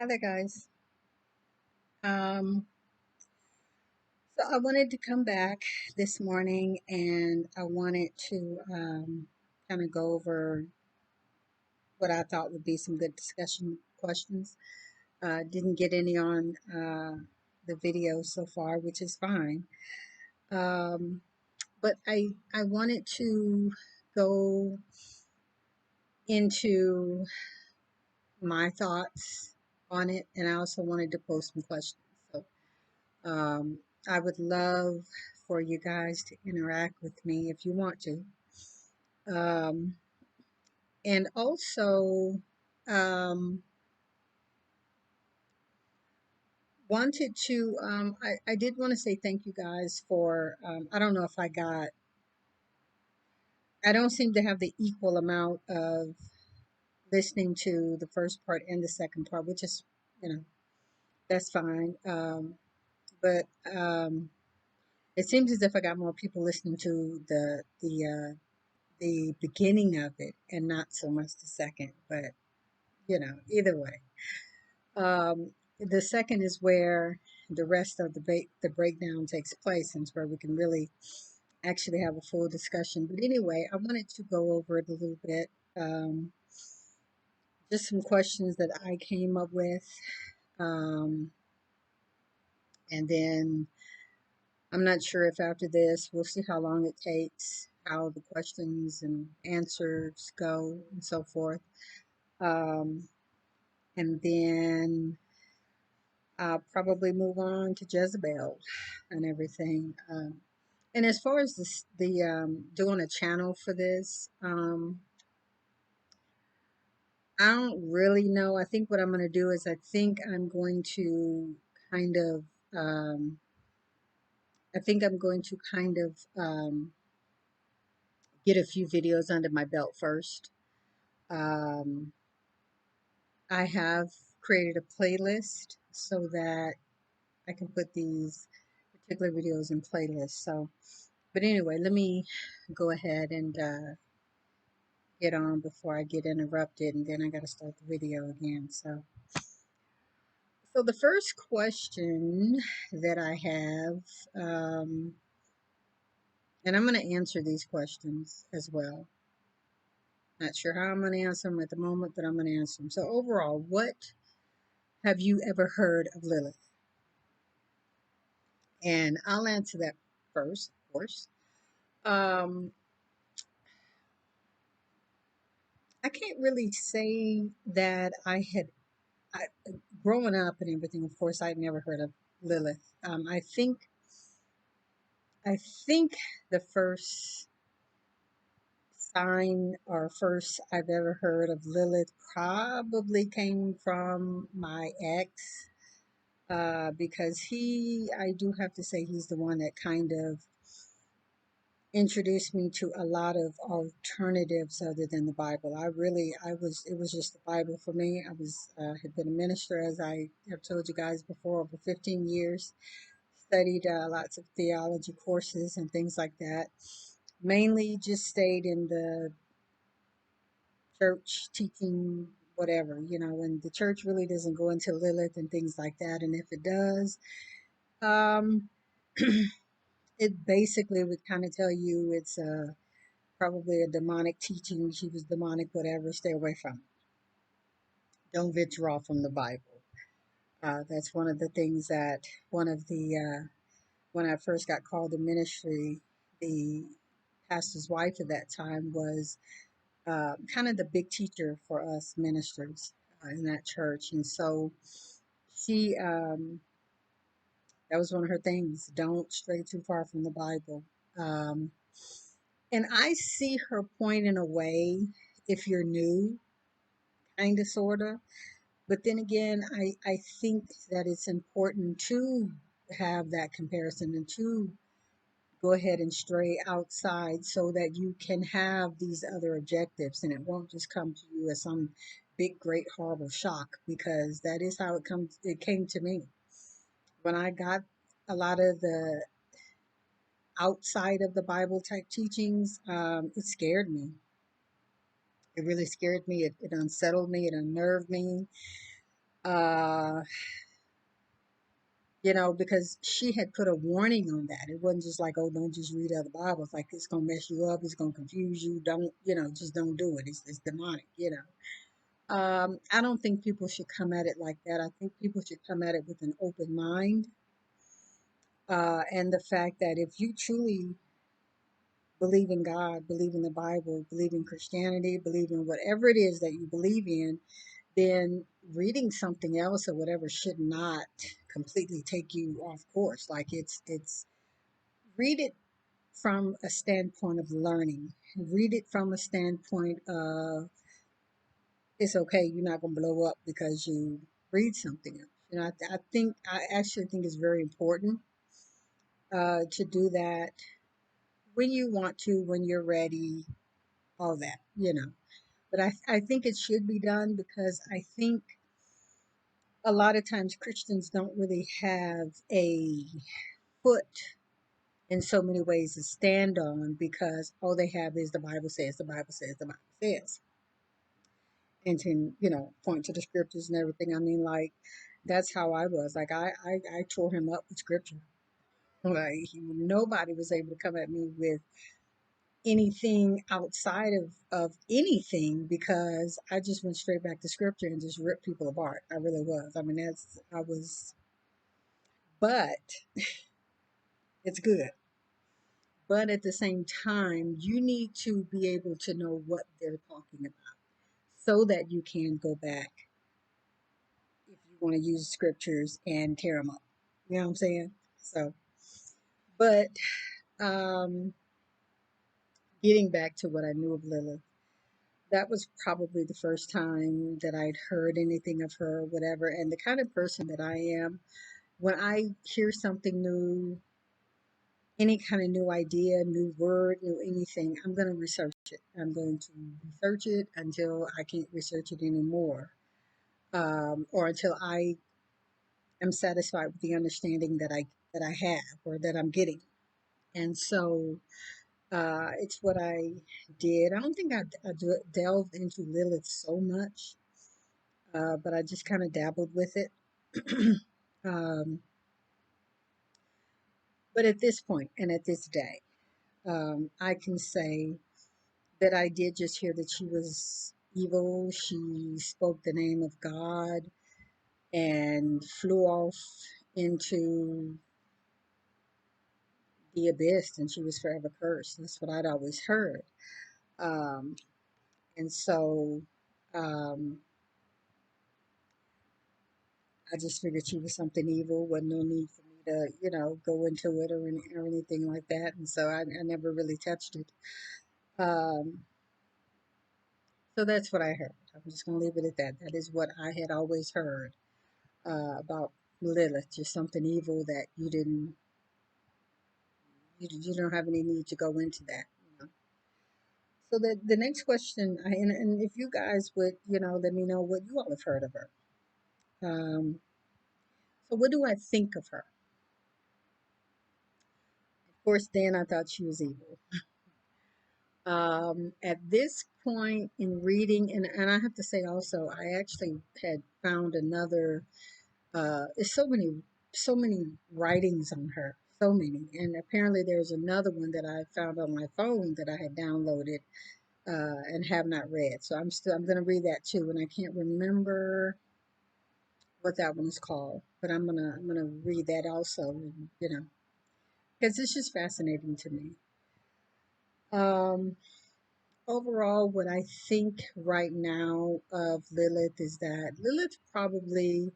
Hi there, guys. Um, so I wanted to come back this morning and I wanted to kind of go over what I thought would be some good discussion questions. Didn't get any on the video so far, which is fine. Um, but I wanted to go into my thoughts on it, and I also wanted to post some questions. So Um, I would love for you guys to interact with me if you want to. Um, and also, um, wanted to, I did want to say thank you guys for, I don't know if I don't seem to have the equal amount of listening to the first part and the second part, which is, you know, that's fine. But it seems as if I got more people listening to the beginning of it and not so much the second, but either way. The second is where the rest of the breakdown takes place, and it's where we can really actually have a full discussion. But anyway, I wanted to go over it a little bit. Um, just some questions that I came up with. Um, and then I'm not sure if after this, we'll see how long it takes, how the questions and answers go, and so forth. Um, and then I'll probably move on to Jezebel and everything. And as far as the doing a channel for this, I don't really know. I think what I'm going to do is I think I'm going to kind of, um, I think I'm going to kind of get a few videos under my belt first. Um, I have created a playlist so that I can put these particular videos in playlists. So, but anyway, let me go ahead and get on before I get interrupted, and then I got to start the video again. So the first question that I have, and I'm going to answer these questions as well. Not sure how I'm going to answer them at the moment, but I'm going to answer them. So overall, what have you ever heard of Lilith? And I'll answer that first, of course. Um, I can't really say that I, growing up and everything. Of course, I'd never heard of Lilith. I think the first sign or first I've ever heard of Lilith probably came from my ex, because I do have to say, he's the one that kind of introduced me to a lot of alternatives other than the Bible. It was just the Bible for me. Had been a minister, as I have told you guys before, over 15 years, studied lots of theology courses and things like that. Mainly just stayed in the church teaching whatever, and the church really doesn't go into Lilith and things like that. And if it does, um, it basically would kind of tell you it's probably a demonic teaching. She was demonic, whatever. Stay away from it. Don't withdraw from the Bible. That's one of the things that one of the when I first got called to ministry, the pastor's wife at that time was kind of the big teacher for us ministers in that church. And so she, that was one of her things, don't stray too far from the Bible. Um, and I see her point in a way, if you're new, kind of, sort of. But then again, I think that it's important to have that comparison and to go ahead and stray outside so that you can have these other objectives and it won't just come to you as some big, great, horrible shock, because that is how it came to me. When I got a lot of the outside of the Bible type teachings, it scared me. It really scared me. It unsettled me. It unnerved me. Uh, because she had put a warning on that. It wasn't just like, oh, don't just read other Bibles. Like, it's going to mess you up. It's going to confuse you. Don't, just don't do it. It's demonic. I don't think people should come at it like that. I think people should come at it with an open mind. And the fact that if you truly believe in God, believe in the Bible, believe in Christianity, believe in whatever it is that you believe in, then reading something else or whatever should not completely take you off course. Like, it's read it from a standpoint of learning. Read it from a standpoint of it's okay, you're not going to blow up because you read something else. I actually think it's very important to do that when you want to, when you're ready, all that. But I think it should be done because I think a lot of times Christians don't really have a foot in so many ways to stand on because all they have is the Bible says, the Bible says, the Bible says. And to, point to the scriptures and everything. I mean, like, that's how I was. Like, I tore him up with scripture. Like, nobody was able to come at me with anything outside of anything because I just went straight back to scripture and just ripped people apart. I really was. I mean, I was, but it's good. But at the same time, you need to be able to know what they're talking about so that you can go back if you want to use scriptures and tear them up. You know what I'm saying? So, but um, getting back to what I knew of Lilith, that was probably the first time that I'd heard anything of her, whatever. And the kind of person that I am, when I hear something new, any kind of new idea, new word, new anything, I'm going to research it. I'm going to research it until I can't research it anymore, or until I am satisfied with the understanding that I have or that I'm getting. And so it's what I did. I don't think I delved into Lilith so much, but I just kind of dabbled with it. um, but at this point and at this day, I can say that I did just hear that she was evil. She spoke the name of God and flew off into the abyss, and she was forever cursed. That's what I'd always heard. Um, and so um, I just figured she was something evil. Wasn't no need for me to, go into it or anything like that. And so I never really touched it. Um, so that's what I heard. I'm just going to leave it at that. That is what I had always heard about Lilith, just something evil that you don't have any need to go into that. So the next question, and if you guys would, let me know what you all have heard of her. So what do I think of her? Of course, then I thought she was evil. At this point in reading, and I have to say also, I actually had found another. There's so many writings on her, so many, and apparently there's another one that I found on my phone that I had downloaded and have not read. So I'm going to read that too, and I can't remember what that one is called, but I'm gonna read that also, because it's just fascinating to me. Um, Overall, what I think right now of Lilith is that Lilith probably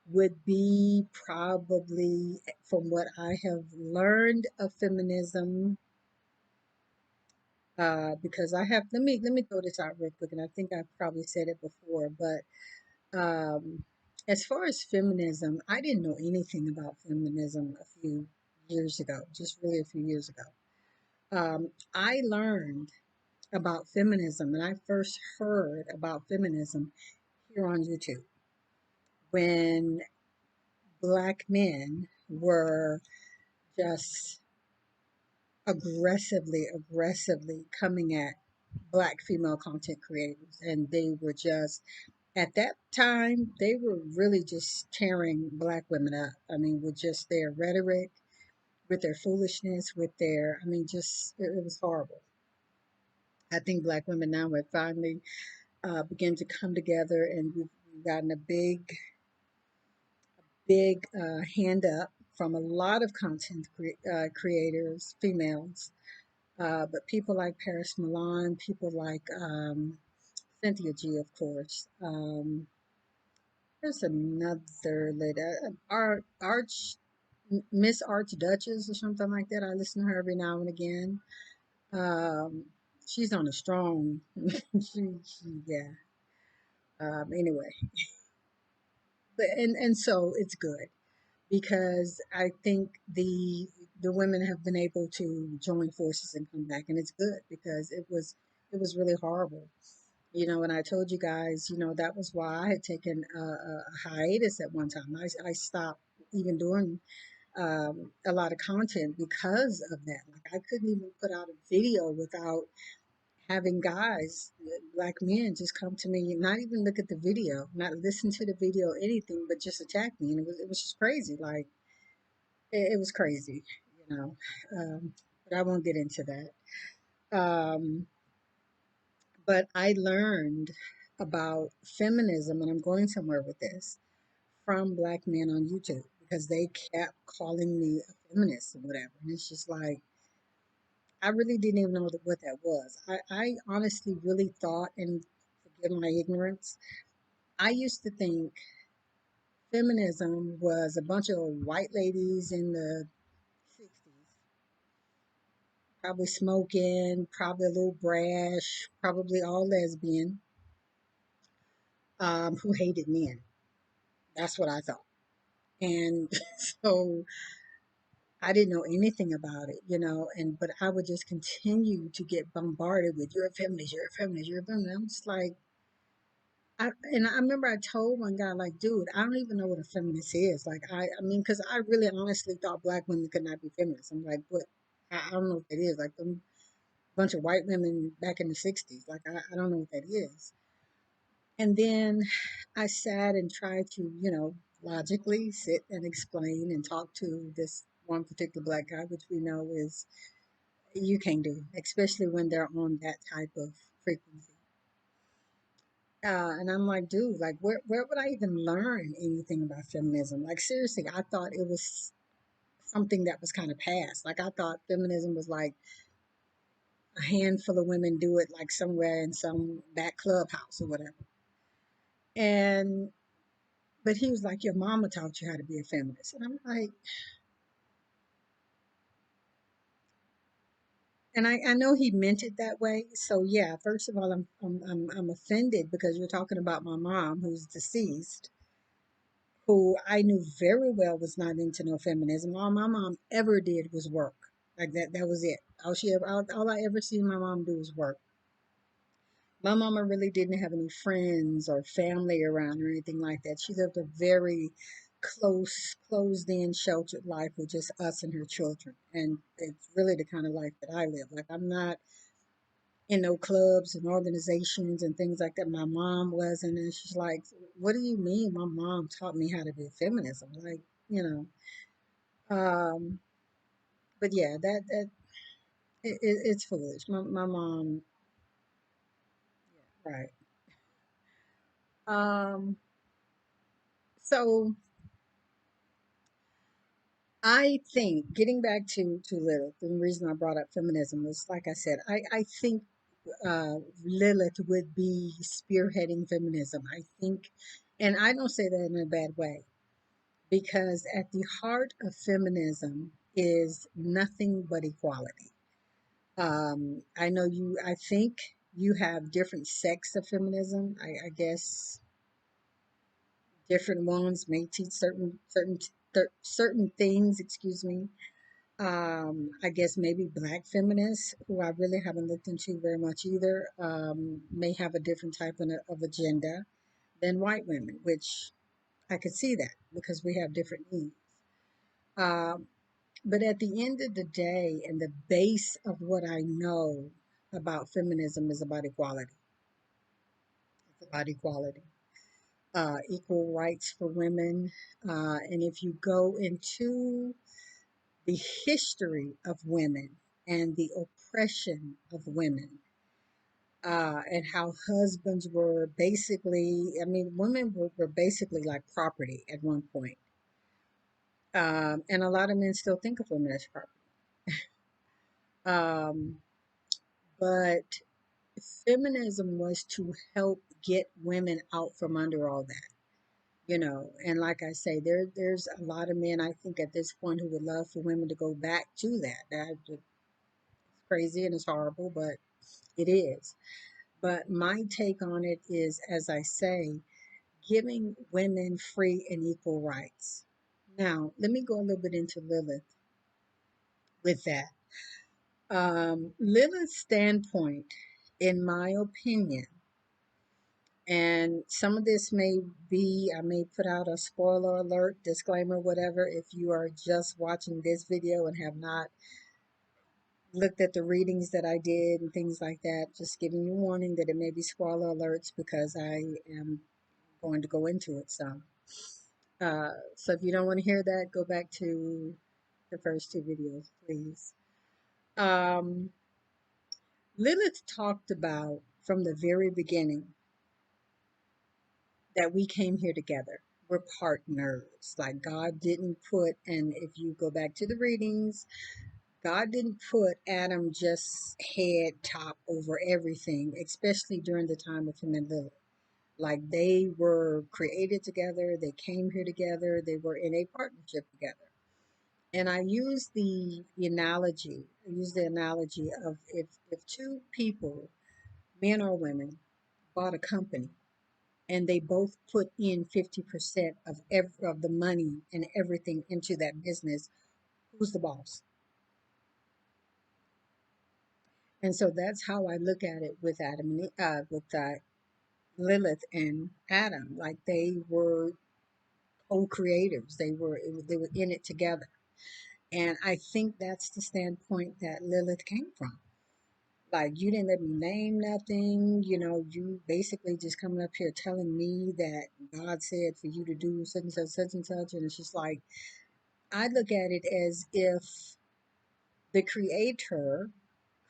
would be probably from what I have learned of feminism, because I have let me throw this out real quick, and I think I've probably said it before, but as far as feminism, I didn't know anything about feminism a few years ago, just really a few years ago. I learned about feminism, and I first heard about feminism here on YouTube when black men were just aggressively coming at black female content creators, and they were just At that time, they were really just tearing black women up. I mean, with just their rhetoric, with their foolishness, with their, I mean, just, it was horrible. I think black women now have finally begun to come together, and we've gotten a big hand up from a lot of creators, females, but people like Paris Milan, people like Cynthia G, of course. There's another lady, Miss Archduchess or something like that. I listen to her every now and again. Um, she's on a strong, yeah. Anyway, but and so it's good because I think the women have been able to join forces and come back, and it's good because it was really horrible. You know, and I told you guys, you know, that was why I had taken a hiatus at one time. I stopped even doing a lot of content because of that. Like I couldn't even put out a video without having guys, black men, just come to me, not even look at the video, not listen to the video, anything, but just attack me, and it was just crazy. Like it was crazy, you know. But I won't get into that. But I learned about feminism, and I'm going somewhere with this, from black men on YouTube because they kept calling me a feminist or whatever. And it's just like, I really didn't even know what that was. I honestly really thought, and forgive my ignorance, I used to think feminism was a bunch of white ladies in the 60s, probably smoking, probably a little brash, probably all lesbian, who hated men. That's what I thought. And so I didn't know anything about it, you know, and but I would just continue to get bombarded with you're a feminist, you're a feminist, you're a feminist. I'm just like I remember I told one guy like, dude, I don't even know what a feminist is. Like I mean, because I really honestly thought black women could not be feminists. I'm like, what? I don't know what that is. Like a bunch of white women back in the '60s. Like I don't know what that is. And then I sat and tried to, you know, logically sit and explain and talk to this one particular black guy, which we know is you can't do, especially when they're on that type of frequency. And I'm like, dude, like, where would I even learn anything about feminism? Like, seriously, I thought it was something that was kind of past. Like, I thought feminism was like a handful of women do it, like somewhere in some back clubhouse or whatever. And but he was like, your mama taught you how to be a feminist, and I'm like, and I know he meant it that way. So yeah, first of all, I'm offended because you're talking about my mom who's deceased, who I knew very well was not into no feminism. All my mom ever did was work. Like that was it. All I ever seen my mom do was work. My mama really didn't have any friends or family around or anything like that. She lived a very close, closed in, sheltered life with just us and her children. And it's really the kind of life that I live. Like I'm not in no clubs and organizations and things like that. My mom wasn't. And she's like, what do you mean? My mom taught me how to be a feminist. I'm like, you know, but yeah, it's foolish. My mom, right. Um, so I think getting back to Lilith, the reason I brought up feminism was, like I said, I think Lilith would be spearheading feminism. I think, and I don't say that in a bad way, because at the heart of feminism is nothing but equality. I know you. I think you have different sects of feminism. I guess different ones may teach certain things. Excuse me. I guess maybe black feminists, who I really haven't looked into very much either, may have a different type of agenda than white women, which I could see that because we have different needs. Um, but at the end of the day, and the base of what I know about feminism is about equality. It's about equality. equal rights for women. And if you go into the history of women and the oppression of women, and how husbands were basically, I mean, women were basically like property at one point. And a lot of men still think of women as property. Um, but feminism was to help get women out from under all that, you know. And like I say, there's a lot of men I think at this point who would love for women to go back to that. It's crazy and it's horrible, but it is. But my take on it is, as I say, giving women free and equal rights. Now, let me go a little bit into Lilith with that. Lilith's standpoint, in my opinion, and some of this may be, I may put out a spoiler alert, disclaimer, whatever, if you are just watching this video and have not looked at the readings that I did and things like that, just giving you warning that it may be spoiler alerts because I am going to go into it some. So if you don't want to hear that, go back to the first two videos, please. Um, Lilith talked about from the very beginning that we came here together. We're partners. Like God didn't put, and if you go back to the readings, God didn't put Adam just head top over everything, especially during the time of him and Lilith. Like they were created together, they came here together, they were in a partnership together. And I use the analogy of if two people, men or women, bought a company and they both put in 50% of the money and everything into that business, who's the boss? And so that's how I look at it with Lilith and Adam. Like they were co-creators. They were in it together. And I think that's the standpoint that Lilith came from. Like you didn't let me name nothing, you know, you basically just coming up here telling me that God said for you to do such and such, such and such. And it's just like, I look at it as if the creator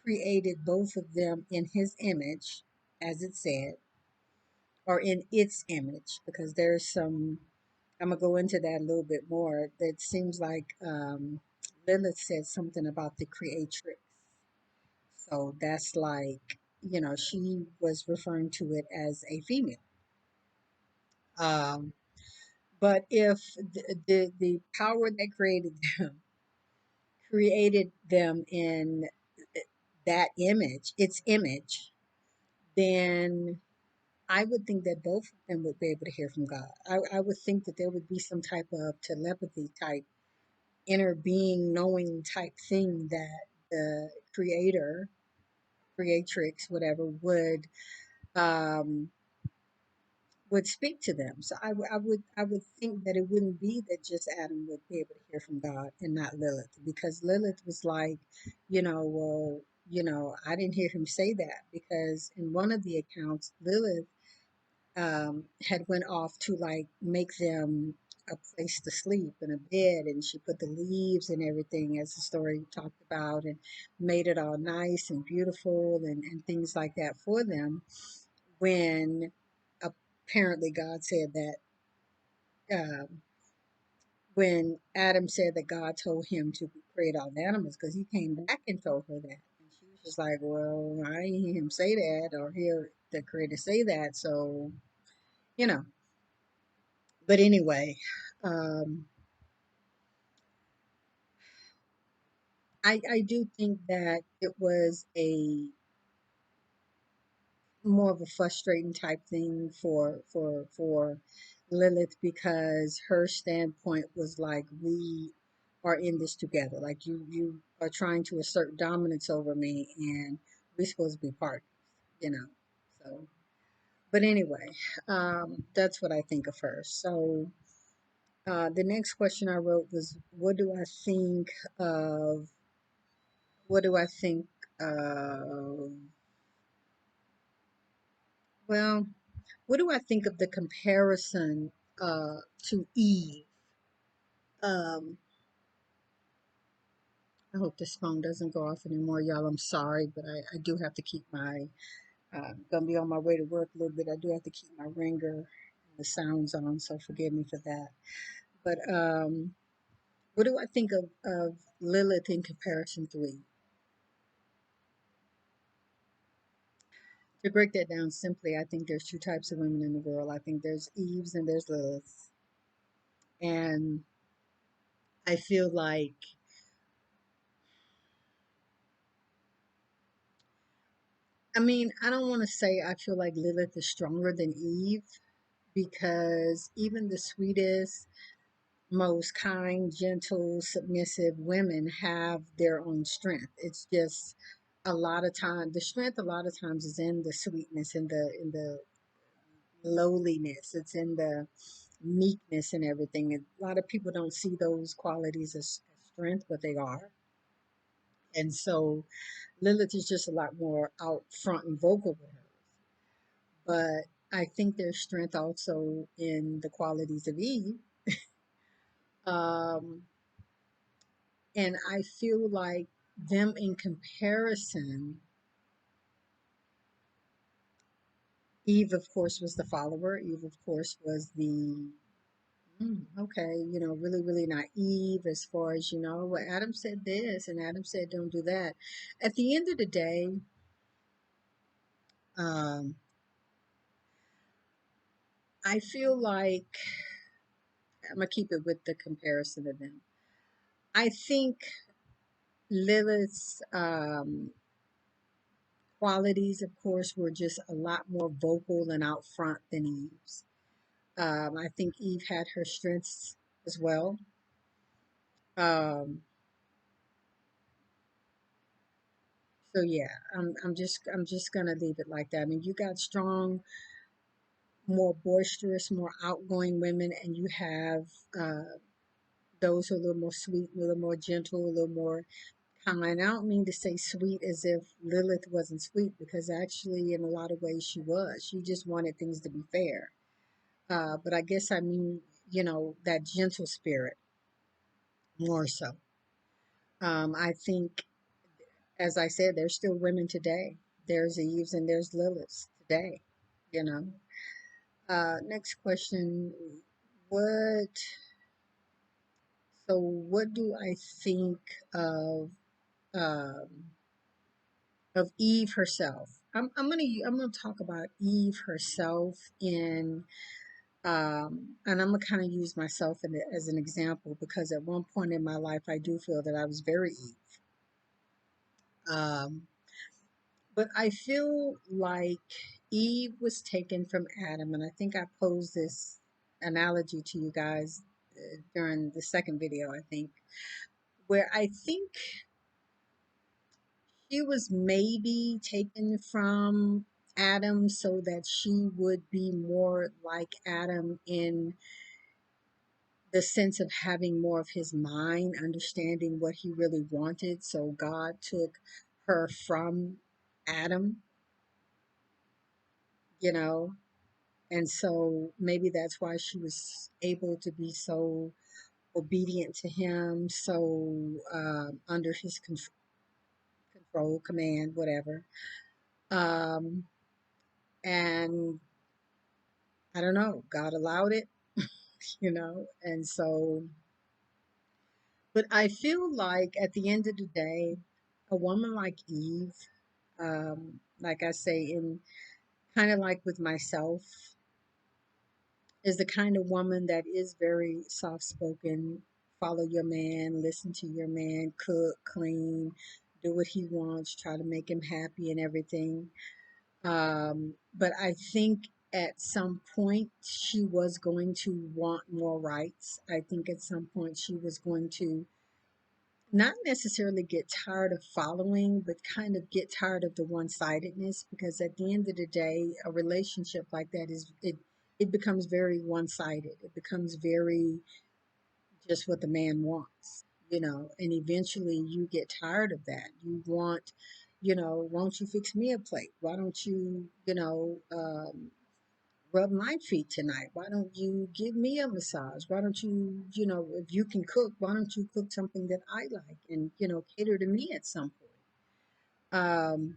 created both of them in his image, as it said, or in its image, because there's some, I'm gonna go into that a little bit more. That seems like Lilith said something about the creatrix. So that's like, you know, she was referring to it as a female. Um, but if the power that created them in that image, its image, then I would think that both of them would be able to hear from God. I would think that there would be some type of telepathy type, inner being knowing type thing that the creator, creatrix, whatever, um, would speak to them. So I would think that it wouldn't be that just Adam would be able to hear from God and not Lilith, because Lilith was like, well, I didn't hear him say that, because in one of the accounts, Lilith had went off to like make them a place to sleep and a bed, and she put the leaves and everything, as the story talked about, and made it all nice and beautiful and things like that for them, when apparently God said that, um, when Adam said that God told him to create all the animals, because he came back and told her that. And she was just like, well, I didn't hear him say that or hear the creator say that. So, you know, but anyway, um, I do think that it was a more of a frustrating type thing for Lilith, because her standpoint was like, we are in this together. Like you are trying to assert dominance over me, and we're supposed to be partners, you know. So, but anyway, that's what I think of her. So the next question I wrote was, of what do I think of, well, what do I think of the comparison to Eve? Um, I hope this phone doesn't go off anymore, y'all. I'm sorry, but I do have to keep my, gonna be on my way to work a little bit. I do have to keep my ringer and the sounds on, so forgive me for that. But what do I think of Lilith in comparison to Eve? To break that down simply, I think there's two types of women in the world. I think there's Eves and there's Liliths. And I feel like, I mean, I don't want to say I feel like Lilith is stronger than Eve because even the sweetest, most kind, gentle, submissive women have their own strength. It's just a lot of time the strength a lot of times is in the sweetness, in the lowliness, it's in the meekness and everything. And a lot of people don't see those qualities as strength, but they are. And so Lilith is just a lot more out front and vocal with her. But I think there's strength also in the qualities of Eve. Um, and I feel like them in comparison, Eve, of course, was the follower. Eve, of course, was the okay, really, really naive as far as, well, Adam said this and Adam said don't do that. At the end of the day, um, I feel like I'm gonna keep it with the comparison of them. I think Lilith's qualities, of course, were just a lot more vocal and out front than Eve's. I think Eve had her strengths as well. Um, so yeah, I'm just gonna leave it like that. I mean, you got strong, more boisterous, more outgoing women, and you have those who are a little more sweet, a little more gentle, a little more kind. I don't mean to say sweet as if Lilith wasn't sweet, because actually, in a lot of ways, she was. She just wanted things to be fair. But I guess I mean, that gentle spirit more so. I think, as I said, there's still women today. There's Eves and there's Liliths today, you know. Next question. What what do I think of um, Eve herself? I'm gonna talk about Eve herself and I'm gonna kind of use myself as an example, because at one point in my life I do feel that I was very Eve. Um, but I feel like Eve was taken from Adam, and I think I posed this analogy to you guys during the second video, I think, where I think she was maybe taken from Adam so that she would be more like Adam in the sense of having more of his mind, understanding what he really wanted. So God took her from Adam, you know, and so maybe that's why she was able to be so obedient to him, so under his control, command, whatever. Um, and I don't know, God allowed it, and so, but I feel like at the end of the day, a woman like Eve, like I say, in kind of like with myself, is the kind of woman that is very soft spoken, follow your man, listen to your man, cook, clean, do what he wants, try to make him happy and everything. But I think at some point she was going to want more rights. I think at some point she was going to not necessarily get tired of following, but kind of get tired of the one-sidedness, because at the end of the day, a relationship like that it becomes very one-sided. It becomes very just what the man wants, and eventually you get tired of that. You want, why don't you fix me a plate? Why don't you, rub my feet tonight? Why don't you give me a massage? Why don't you, if you can cook, why don't you cook something that I like and, cater to me at some point?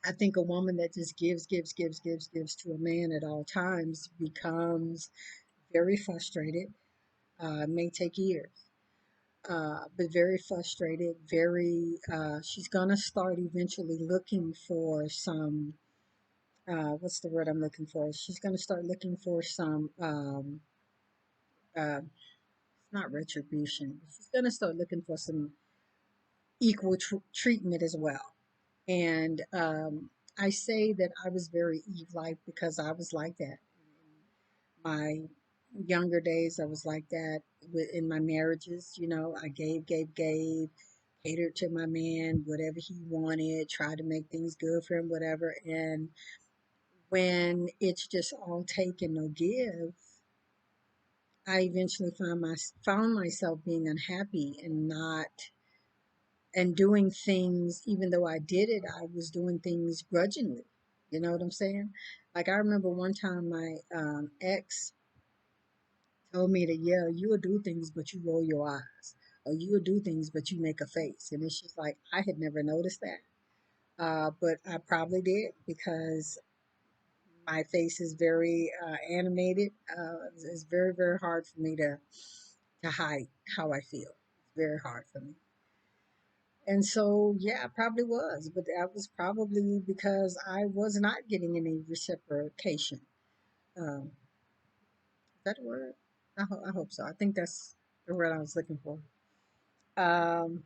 I think a woman that just gives, gives, gives, gives, gives to a man at all times becomes very frustrated. May take years, but very frustrated. She's gonna start eventually looking for some. What's the word I'm looking for? She's gonna start looking for some. It's not retribution. She's gonna start looking for some equal treatment as well. And I say that I was very Eve-like because I was like that. My younger days, I was like that in my marriages. I gave, catered to my man, whatever he wanted, tried to make things good for him, whatever. And when it's just all take and no give, I eventually found myself being unhappy and not and doing things, even though I did it, I was doing things grudgingly. You know what I'm saying? Like I remember one time my ex told me that, yeah, you will do things, but you roll your eyes, or you will do things, but you make a face. And it's just like, I had never noticed that. But I probably did because my face is very animated. It's very, very hard for me to hide how I feel. It's very hard for me. And so, yeah, I probably was, but that was probably because I was not getting any reciprocation. Is that a word? I hope so. I think that's the word I was looking for. Um,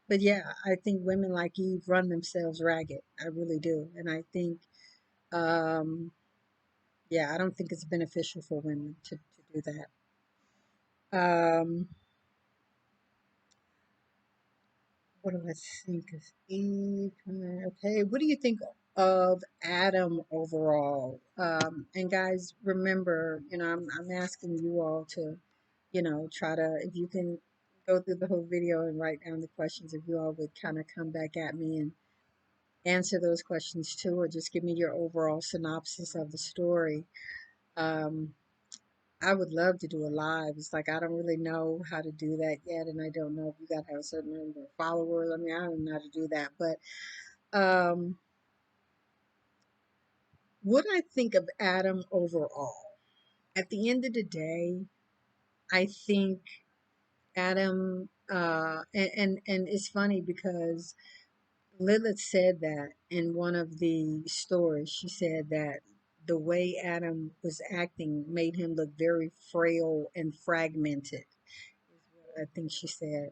but yeah, I think women like Eve run themselves ragged. I really do. And I think, um, yeah, I don't think it's beneficial for women to do that. Um, what do I think of Eve? Okay, what do you think of Adam overall? And guys, remember, I'm asking you all to, try to, if you can go through the whole video and write down the questions, if you all would kind of come back at me and answer those questions too, or just give me your overall synopsis of the story. Um, I would love to do a live. It's like I don't really know how to do that yet, and I don't know if you got to have a certain number of followers. I mean, I don't know how to do that. But what I think of Adam overall, at the end of the day, I think Adam, and it's funny because Lilith said that in one of the stories. She said that the way Adam was acting made him look very frail and fragmented, is what I think she said.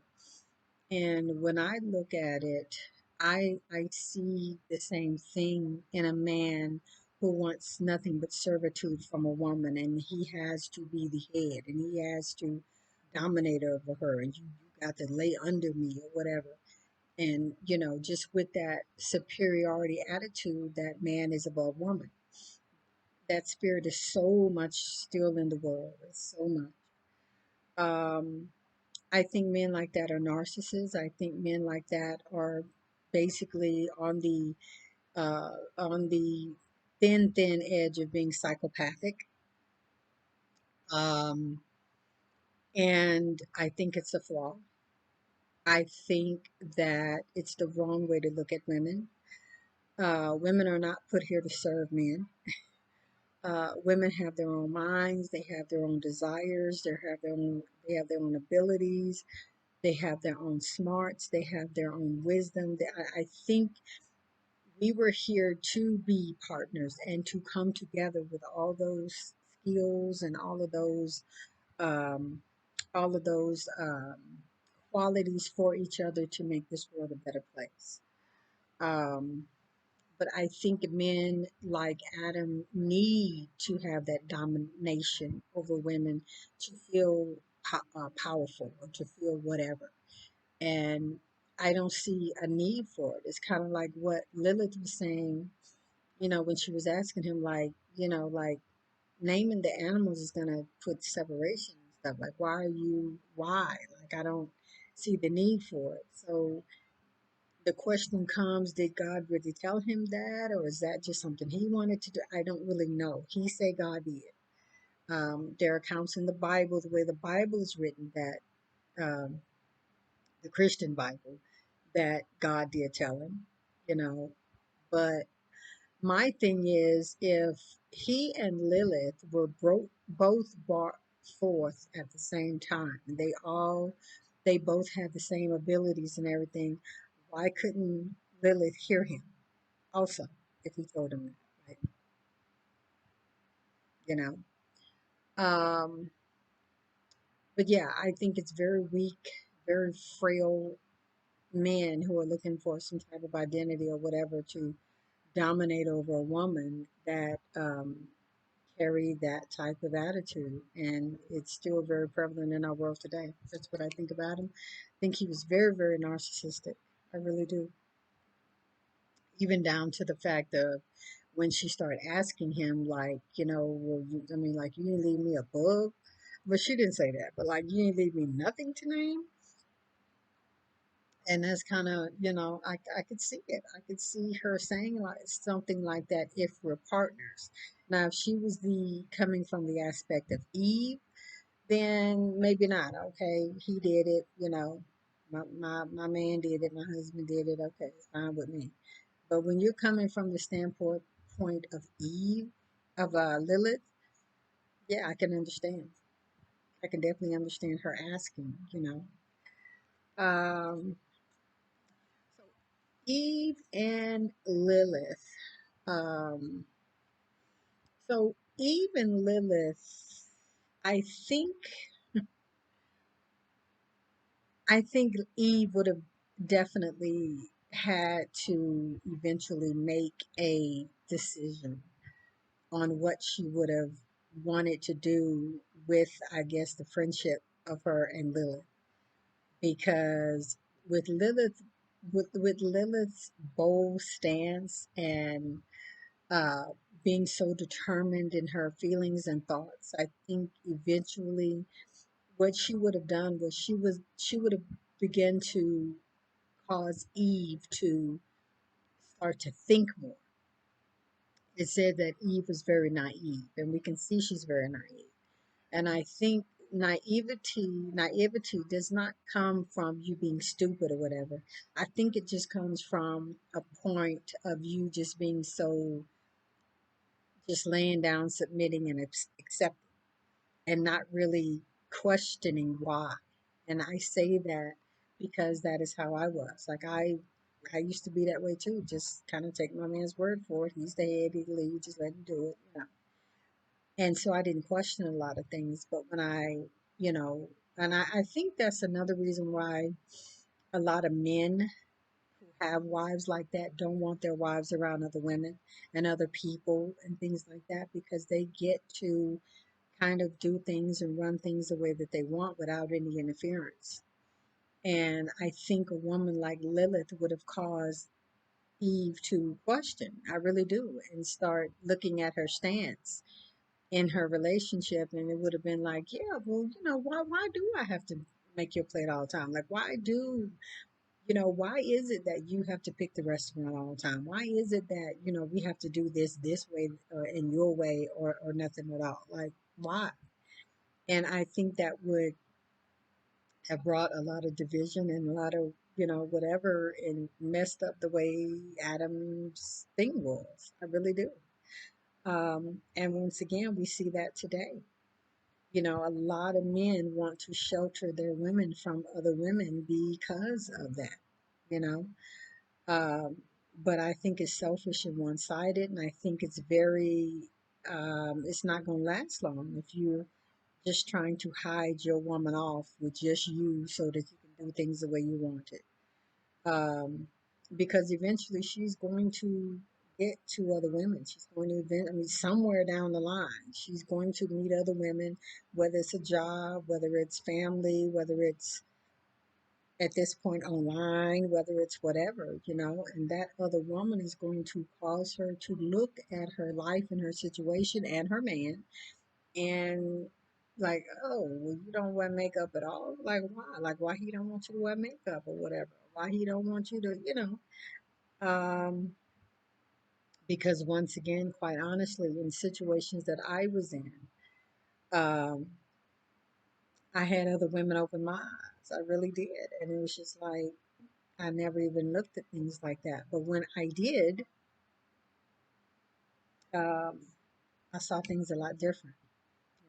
And when I look at it, I see the same thing in a man who wants nothing but servitude from a woman, and he has to be the head, and he has to dominate over her, and you got to lay under me or whatever. And just with that superiority attitude, that man is above woman. That spirit is so much still in the world. It's so much. Um, I think men like that are narcissists. I think men like that are basically on the thin edge of being psychopathic. Um, and I think it's a flaw. I think that it's the wrong way to look at women. Women are not put here to serve men. Women have their own minds. They have their own desires. They have their own abilities. They have their own smarts. They have their own wisdom. I think we were here to be partners and to come together with all those skills and um, all of those qualities for each other to make this world a better place. Um, but I think men like Adam need to have that domination over women to feel powerful or to feel whatever. And I don't see a need for it. It's kind of like what Lilith was saying, when she was asking him, like, like naming the animals is going to put separation and stuff. Like, why? Like, I don't see the need for it. So the question comes, did God really tell him that, or is that just something he wanted to do? I don't really know. He said God did. There are accounts in the Bible, the way the Bible is written, that um, the Christian Bible, that God did tell him, you know. But my thing is, if he and Lilith were both brought forth at the same time, they both had the same abilities and everything, why couldn't Lilith hear him also if he told him that, right? You know. Um, but yeah, I think it's very weak, very frail men who are looking for some type of identity or whatever to dominate over a woman that carry that type of attitude. And it's still very prevalent in our world today. That's what I think about him. I think he was very, very narcissistic. I really do. Even down to the fact of when she started asking him, like, well, I mean, like, you didn't leave me a book. But she didn't say that. But, like, you didn't leave me nothing to name. And that's kind of, I could see it. I could see her saying like something like that if we're partners. Now, if she was the coming from the aspect of Eve, then maybe not. Okay, he did it, my man did it, my husband did it. Okay, it's fine with me. But when you're coming from the standpoint point of Eve, of Lilith, yeah, I can understand. I can definitely understand her asking. Um, so Eve and Lilith. Um, so Eve and Lilith, I think, I think Eve would have definitely had to eventually make a decision on what she would have wanted to do with, I guess, the friendship of her and Lilith, because with Lilith, with Lilith's bold stance and uh, being so determined in her feelings and thoughts, I think eventually what she would have done was she would have begun to cause Eve to start to think more. It said that Eve was very naive, and we can see she's very naive. And I think naivety does not come from you being stupid or whatever. I think it just comes from a point of you just being so, just laying down, submitting, and accepting, and not really questioning why. And I say that because that is how I was. Like I used to be that way too. Just kind of take my man's word for it. He's the head, he lead, just let him do it. And so I didn't question a lot of things. But when you know, and I think that's another reason why a lot of men who have wives like that don't want their wives around other women and other people and things like that, because they get to kind of do things and run things the way that they want without any interference. And I think a woman like Lilith would have caused Eve to question, I really do, and start looking at her stance in her relationship. And it would have been like, yeah, well, why do I have to make your plate all the time? Like, why is it that you have to pick the restaurant all the time? Why is it that, we have to do this way or in your way, or nothing at all? Like, why? And I think that would have brought a lot of division and a lot of, whatever, and messed up the way Adam's thing was. I really do. And once again, we see that today. A lot of men want to shelter their women from other women because of that, you know. Um, but I think it's selfish and one sided, and I think it's it's not going to last long if you're just trying to hide your woman off with just you so that you can do things the way you want it. Um, because eventually she's going to get to other women. She's going to I mean, somewhere down the line, she's going to meet other women, whether it's a job, whether it's family, whether it's at this point online, whether it's whatever, and that other woman is going to cause her to look at her life and her situation and her man and like, oh, well, you don't wear makeup at all? Like, why? Like, why he don't want you to wear makeup or whatever? why he don't want you to, because once again, quite honestly, in situations that I was in, um, I had other women open my eyes. I really did. And it was just like, I never even looked at things like that. But when I did, um, I saw things a lot different.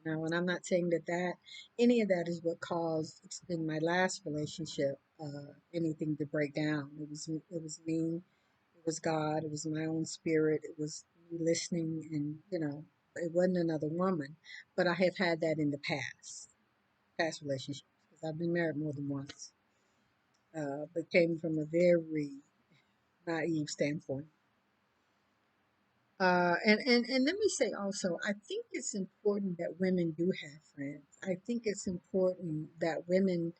And I'm not saying that any of that is what caused in my last relationship anything to break down. It was me, it was God, it was my own spirit, it was me listening, and it wasn't another woman. But I have had that in the past relationships, because I've been married more than once, but came from a very naive standpoint. And let me say also, I think it's important that women do have friends. I think it's important that women,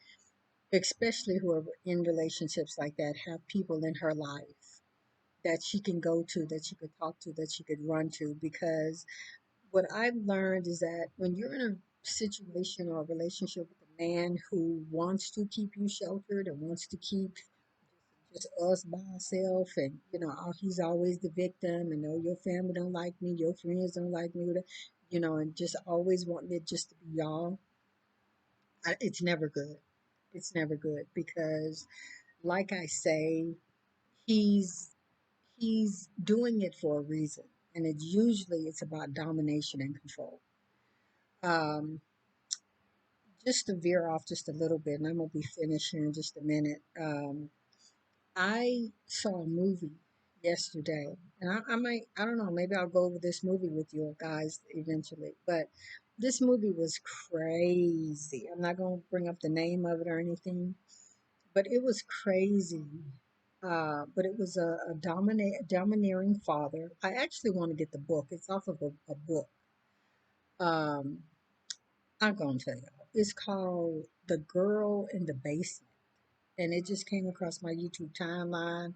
especially who are in relationships like that, have people in her life that she can go to, that she could talk to, that she could run to. Because what I've learned is that when you're in a situation or a relationship with a man who wants to keep you sheltered and wants to keep just us by ourselves, and he's always the victim, and your family don't like me, your friends don't like me, and just always wanting it just to be y'all. It's never good. It's never good, because like I say, he's he's doing it for a reason, and it's about domination and control. um just to veer off just a little bit, and I'm gonna be finished here in just a minute. I saw a movie yesterday, and I don't know, maybe I'll go over this movie with you guys eventually, but this movie was crazy. I'm not going to bring up the name of it or anything, but it was crazy. But it was a domineering father. I actually want to get the book. It's off of a book. Um, I'm going to tell you. It's called The Girl in the Basement, and it just came across my YouTube timeline.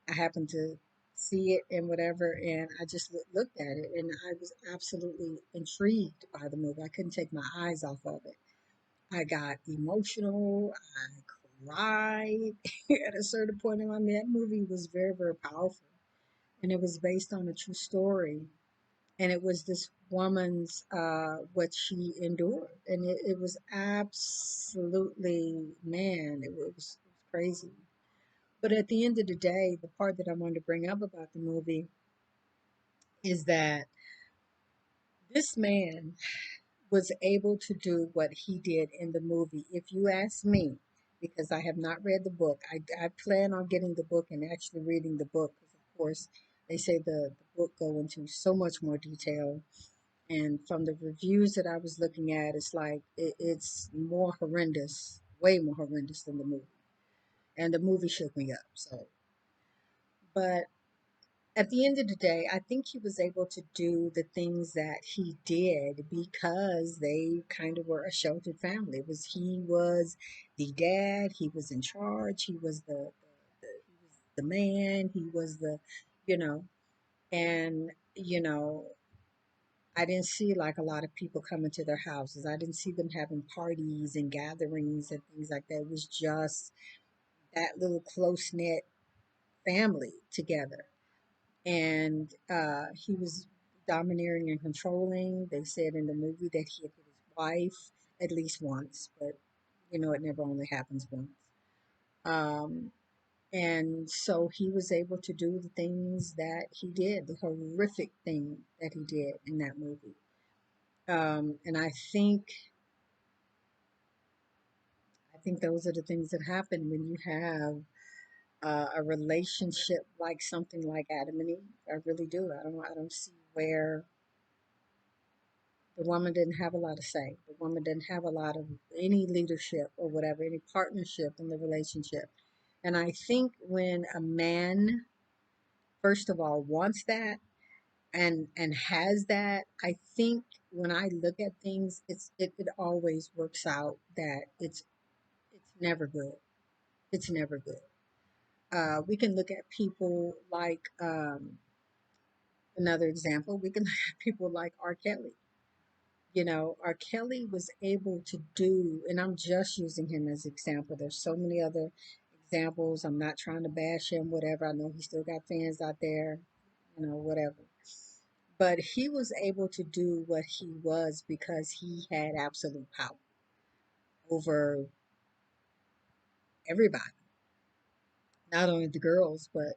I happened to see it and whatever, and I just looked at it, and I was absolutely intrigued by the movie. I couldn't take my eyes off of it. I got emotional. I cried at a certain point in my life. That movie was very, very powerful, and it was based on a true story. And it was this woman's what she endured, and it was absolutely, man, it was crazy. But at the end of the day, the part that I wanted to bring up about the movie is that this man was able to do what he did in the movie. If you ask me, because I have not read the book, I plan on getting the book and actually reading the book. Because of course, they say the book go into so much more detail. And from the reviews that I was looking at, it's like it's more horrendous, way more horrendous than the movie. And the movie shook me up. So, but at the end of the day, I think he was able to do the things that he did because they kind of were a sheltered family. He was the dad, he was in charge, he was the man, he was you know, and I didn't see like a lot of people coming to their houses. I didn't see them having parties and gatherings and things like that. It was just that little close knit family together, and he was domineering and controlling. They said in the movie that he had hit his wife at least once, but it never only happens once. Um, and so he was able to do the things that he did, the horrific thing that he did in that movie. And I think those are the things that happen when you have a relationship like something like Adam and Eve. I really do. I don't see where the woman didn't have a lot of say. The woman didn't have a lot of any leadership or whatever, any partnership in the relationship. And I think when a man, first of all, wants that and has that, I think when I look at things, it always works out that it's never good. It's never good. We can look at people like another example. We can look at people like R. Kelly. R. Kelly was able to do, and I'm just using him as example. There's so many other examples. I'm not trying to bash him, whatever. I know he still got fans out there, whatever. But he was able to do what he was because he had absolute power over everybody, not only the girls, but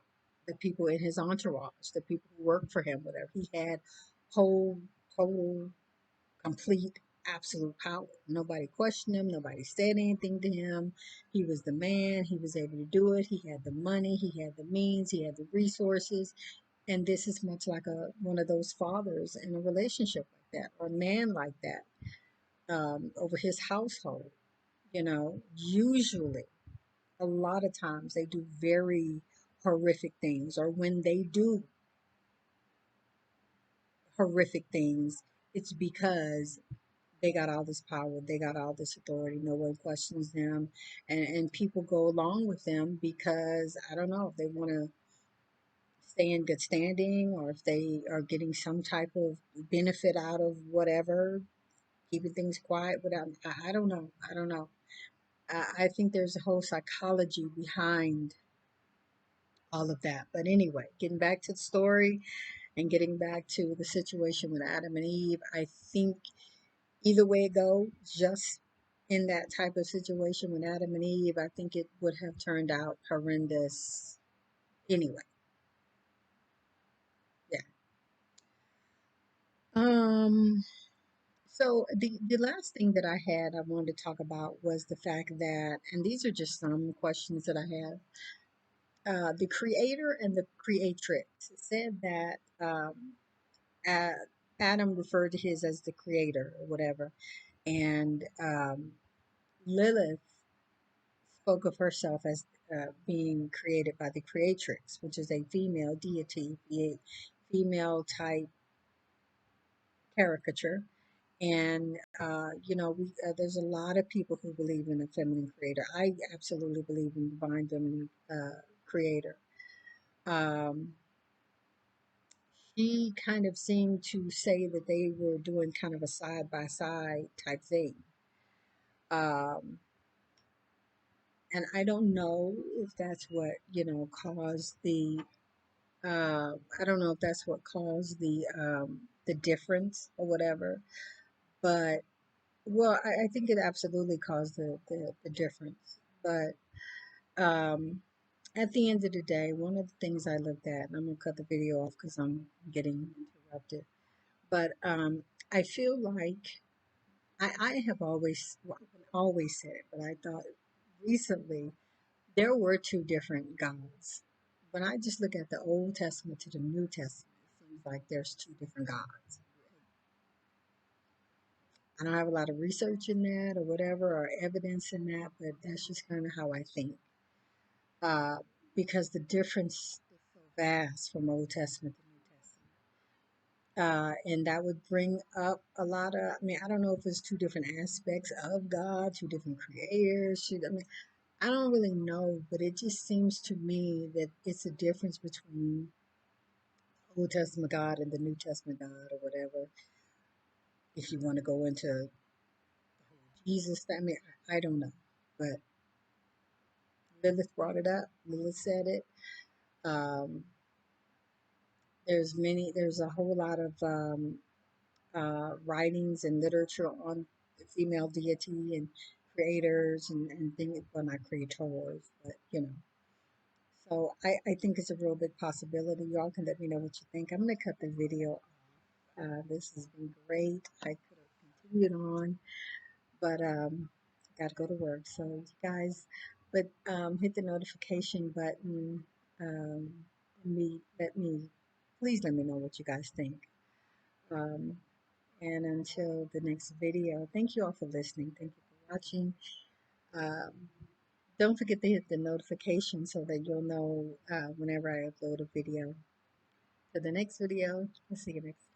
the people in his entourage, the people who worked for him, whatever. He had whole, total, complete, absolute power. Nobody questioned him. Nobody said anything to him. He was the man. He was able to do it. He had the money. He had the means. He had the resources. And this is much like one of those fathers in a relationship like that, or a man like that, over his household. Usually, a lot of times they do very horrific things, or when they do horrific things, it's because they got all this power, they got all this authority, no one questions them, and people go along with them because I don't know if they want to stay in good standing or if they are getting some type of benefit out of whatever, keeping things quiet without, I don't know. I don't know. I think there's a whole psychology behind all of that. But anyway, getting back to the story and getting back to the situation with Adam and Eve, I think either way it goes, just in that type of situation with Adam and Eve, I think it would have turned out horrendous anyway. Yeah. Um, so the last thing that I wanted to talk about was the fact that, and these are just some questions that I have. The creator and the creatrix said that uh, Adam referred to his as the creator or whatever, and Lilith spoke of herself as being created by the creatrix, which is a female deity, a female type caricature. And there's a lot of people who believe in a feminine creator. I absolutely believe in divine feminine creator. Um, she kind of seemed to say that they were doing kind of a side by side type thing. Um, and I don't know if that's what, caused I don't know if that's what caused the difference or whatever, but well, I think it absolutely caused the difference. But um, at the end of the day, one of the things I looked at, and I'm gonna cut the video off because I'm getting interrupted. But I feel like I have always, well, I haven't always said it, but I thought recently there were two different gods. When I just look at the Old Testament to the New Testament, it seems like there's two different gods. I don't have a lot of research in that or whatever, or evidence in that, but that's just kind of how I think. Uh, because the difference is so vast from Old Testament to New Testament. And that would bring up a lot of, I mean, I don't know if it's two different aspects of God, two different creators. I mean, I don't really know, but it just seems to me that it's a difference between Old Testament God and the New Testament God or whatever. If you want to go into Jesus, I mean, I don't know. But Lilith brought it up. Lilith said it. Um, there's a whole lot of writings and literature on the female deity and creators and things, well, not creators, but So I think it's a real big possibility. Y'all can let me know what you think. I'm going to cut the video off. This has been great. I could have continued on, but got to go to work. So you guys, but hit the notification button. Um, please let me know what you guys think. Um, and until the next video, thank you all for listening. Thank you for watching. Um, don't forget to hit the notification so that you'll know whenever I upload a video. To the next video, I'll see you next time.